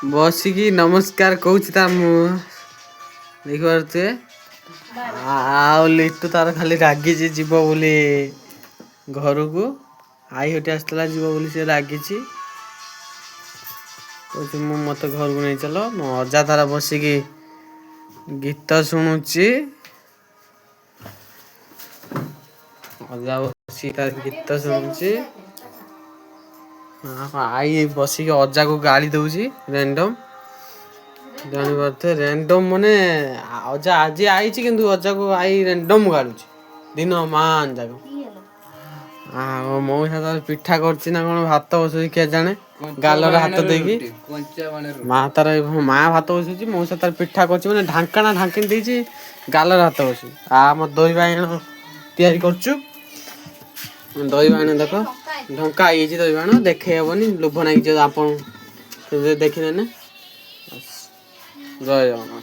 ବସିକି ନମସ୍କାର କହୁଛି ତା ମୁଁ ଦେଖିପାରୁଥିବେ। ଆଉ ଲିଟୁ ତାର ଖାଲି ରାଗିଛି ଯିବ ବୋଲି ଘରକୁ। ଆଈ ହେଠି ଆସିଥିଲା ଯିବ ବୋଲି ସେ ରାଗିଛି। କହୁଛି ମୁଁ ମତେ ଘରକୁ ନେଇ ଚାଲ। ମୋ ଅଜା ତାର ବସିକି ଗୀତ ଶୁଣୁଛି। ଅଜା ବସିକି ତାର ଗୀତ ଶୁଣୁଛି। ଆଈ ବସିକି ଅଜାକୁ ଗାଳି ଦଉଛି ରେଣ୍ଡମ। ଜାଣିପାରୁଥିବେ ରେଣ୍ଡମ ମାନେ ଅଜା ଆଜି ଆଇଛି କିନ୍ତୁ ଅଜାକୁ ଆଈ ରେଣ୍ଡମ ଗାଳୁଛି ଦିନ ମାନ ଯାକ। ଆଉ ମଉସା ତାର ପିଠା କରୁଛି ନା କଣ ଭାତ ବସଉଛି କେଜାଣେ ଗାଲରେ ହାତ ଦେଇକି। ମା ଭାତ ବସଉଛି ମଉସା ତାର ପିଠା କରୁଛି ମାନେ ଢାଙ୍କଣା ଢାଙ୍କି ଦେଇଛି ଗାଲରେ ହାତ ବସୁଛି। ଆମ ଦହି ବାଇଗଣ ତିଆରି କରୁଛୁ। ଦହି ବାଇଗଣ ଦେଖ ଢଙ୍କା ହେଇଯାଇଛି ଦହି ବାଇଗଣ ଦେଖେଇ ହବନି ଲୋଭ ଲାଗିଯିବ ଆପଣ ଦେଖିଦେନେ। ଜୟ ଜଗନ୍ନାଥ।